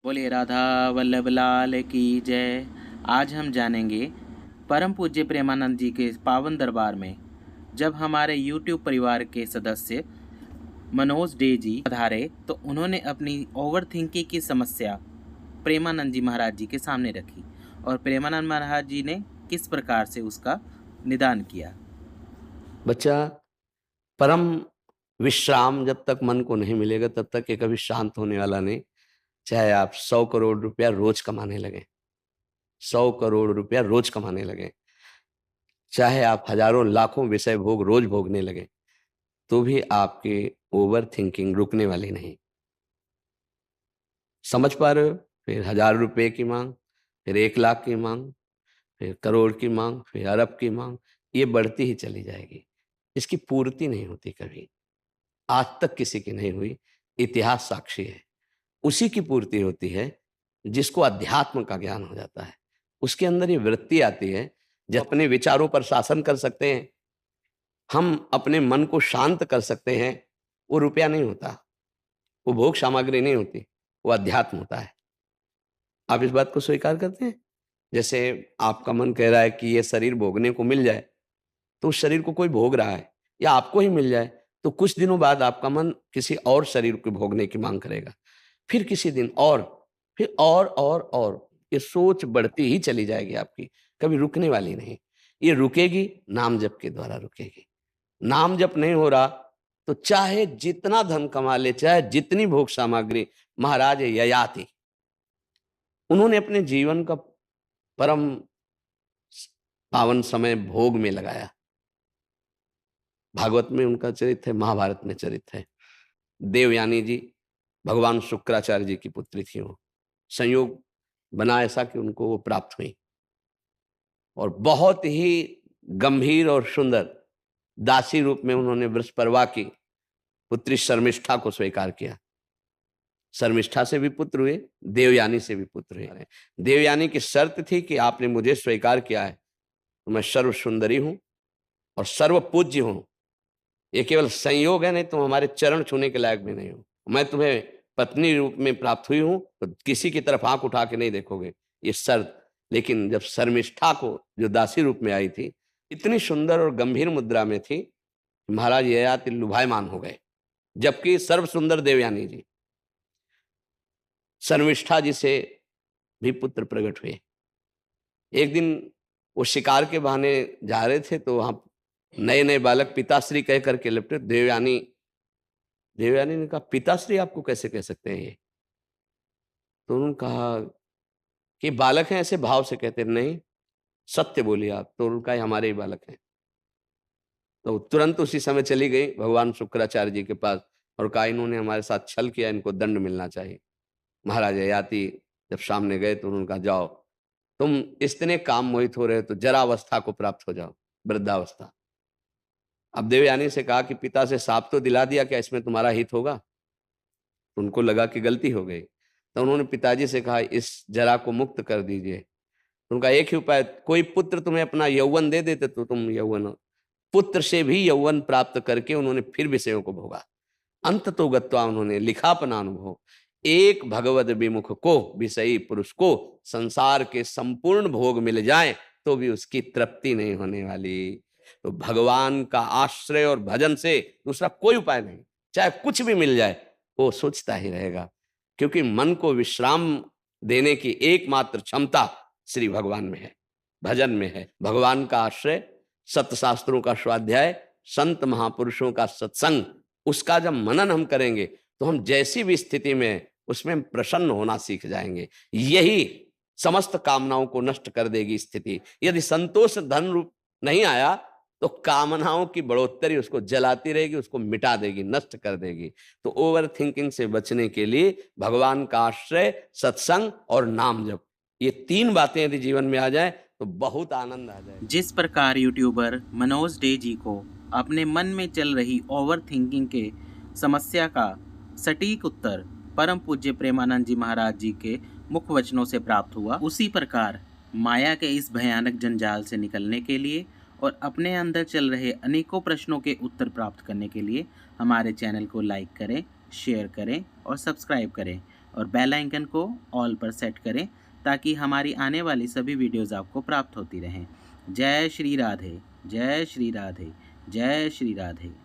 बोले राधा वल्लभ लाल की जय। आज हम जानेंगे परम पूज्य प्रेमानंद जी के पावन दरबार में जब हमारे YouTube परिवार के सदस्य मनोज डे जी पधारे तो उन्होंने अपनी ओवर थिंकिंग की समस्या प्रेमानंद जी महाराज जी के सामने रखी और प्रेमानंद महाराज जी ने किस प्रकार से उसका निदान किया। बच्चा, परम विश्राम जब तक मन को नहीं मिलेगा तब तक ये कभी शांत होने वाला नहीं। चाहे आप 100 करोड़ रुपया रोज कमाने लगे, 100 करोड़ रुपया रोज कमाने लगे, चाहे आप हजारों लाखों विषय भोग रोज भोगने लगे, तो भी आपकी ओवर थिंकिंग रुकने वाली नहीं। समझ पा रहे हो? फिर 1000 रुपये की मांग, फिर 1 लाख की मांग, फिर करोड़ की मांग, फिर अरब की मांग, ये बढ़ती ही चली जाएगी। इसकी पूर्ति नहीं होती कभी, आज तक किसी की नहीं हुई। इतिहास साक्षी है। उसी की पूर्ति होती है जिसको अध्यात्म का ज्ञान हो जाता है। उसके अंदर ये वृत्ति आती है, जब अपने विचारों पर शासन कर सकते हैं, हम अपने मन को शांत कर सकते हैं। वो रुपया नहीं होता, वो भोग सामग्री नहीं होती, वो अध्यात्म होता है। आप इस बात को स्वीकार करते हैं? जैसे आपका मन कह रहा है कि ये शरीर भोगने को मिल जाए, तो उस शरीर को कोई भोग रहा है, या आपको ही मिल जाए, तो कुछ दिनों बाद आपका मन किसी और शरीर को भोगने की मांग करेगा। फिर किसी दिन और, फिर और ये सोच बढ़ती ही चली जाएगी आपकी, कभी रुकने वाली नहीं। ये रुकेगी नाम जप के द्वारा रुकेगी। नाम जप नहीं हो रहा तो चाहे जितना धन कमा ले, चाहे जितनी भोग सामग्री, महाराज ययाति उन्होंने अपने जीवन का परम पावन समय भोग में लगाया। भागवत में उनका चरित्र है, महाभारत में चरित्र है। देवयानी जी भगवान शुक्राचार्य जी की पुत्री थी। वो संयोग बना ऐसा कि उनको वो प्राप्त हुई और बहुत ही गंभीर और सुंदर दासी रूप में उन्होंने वृषपर्वा की पुत्री शर्मिष्ठा को स्वीकार किया। शर्मिष्ठा से भी पुत्र हुए, देवयानी से भी पुत्र हुए। देवयानी की शर्त थी कि आपने मुझे स्वीकार किया है तो मैं सर्व सुंदरी हूं और सर्व पूज्य हूं। ये केवल संयोग है, नहीं तो हमारे चरण छूने के लायक भी नहीं हो। मैं तुम्हें पत्नी रूप में प्राप्त हुई हूं तो किसी की तरफ आंख उठा के नहीं देखोगे, ये शर्त। लेकिन जब शर्मिष्ठा को जो दासी रूप में आई थी, इतनी सुंदर और गंभीर मुद्रा में थी, महाराज ययाति लुभायमान हो गए। जबकि सर्व सुंदर देवयानी जी, शर्मिष्ठा जी से भी पुत्र प्रकट हुए। एक दिन वो शिकार के बहाने जा रहे थे तो वहां नए नए बालक पिताश्री कह करके लिपटे। देवयानी ने कहा, पिताश्री आपको कैसे कह सकते हैं ये? तो उन्होंने कहा कि बालक हैं, ऐसे भाव से कहते नहीं, सत्य बोलिए आप। तो उनका हमारे ही बालक हैं। तो तुरंत उसी समय चली गई भगवान शुक्राचार्य जी के पास और कहा, इन्होंने हमारे साथ छल किया, इनको दंड मिलना चाहिए। महाराज ययाति जब सामने गए तो उन्होंने कहा, जाओ, तुम इतने काम मोहित हो रहे हो तो जरावस्था को प्राप्त हो जाओ, वृद्धावस्था। अब देवयानी से कहा कि पिता से साफ तो दिला दिया, क्या इसमें तुम्हारा हित होगा? उनको लगा कि गलती हो गई, तो उन्होंने पिताजी से कहा, इस जरा को मुक्त कर दीजिए। उनका एक ही उपाय, कोई पुत्र तुम्हें अपना यौवन दे देते तो तुम यौवन, पुत्र से भी यौवन प्राप्त करके उन्होंने फिर विषयों को भोगा। अंत तो गत्वा उन्होंने लिखा अपना अनुभव, एक भगवद विमुख को, विषयी पुरुष को संसार के संपूर्ण भोग मिल जाए तो भी उसकी तृप्ति नहीं होने वाली। तो भगवान का आश्रय और भजन से दूसरा कोई उपाय नहीं। चाहे कुछ भी मिल जाए वो सोचता ही रहेगा, क्योंकि मन को विश्राम देने की एकमात्र क्षमता श्री भगवान में है, भजन में है। भगवान का आश्रय, सत्य शास्त्रों का स्वाध्याय, संत महापुरुषों का सत्संग, उसका जब मनन हम करेंगे तो हम जैसी भी स्थिति में उसमें प्रसन्न होना सीख जाएंगे। यही समस्त कामनाओं को नष्ट कर देगी स्थिति। यदि संतोष धन रूप नहीं आया तो कामनाओं की बढ़ोतरी उसको जलाती रहेगी, उसको मिटा देगी, नष्ट कर देगी। तो ओवर थिंकिंग से बचने के लिए भगवान का आश्रय, सत्संग और नाम जप, ये 3 बातें यदि जीवन में आ जाए तो बहुत आनंद आ जाए। जिस प्रकार यूट्यूबर मनोज डे जी को अपने मन में चल रही ओवर थिंकिंग के समस्या का सटीक उत्तर परम पूज्य प्रेमानंद जी महाराज जी के मुख वचनों से प्राप्त हुआ, उसी प्रकार माया के इस भयानक जंजाल से निकलने के लिए और अपने अंदर चल रहे अनेकों प्रश्नों के उत्तर प्राप्त करने के लिए हमारे चैनल को लाइक करें, शेयर करें और सब्सक्राइब करें। और बेल आइकन को ऑल पर सेट करें ताकि हमारी आने वाली सभी वीडियोज़ आपको प्राप्त होती रहें। जय श्री राधे, जय श्री राधे, जय श्री राधे।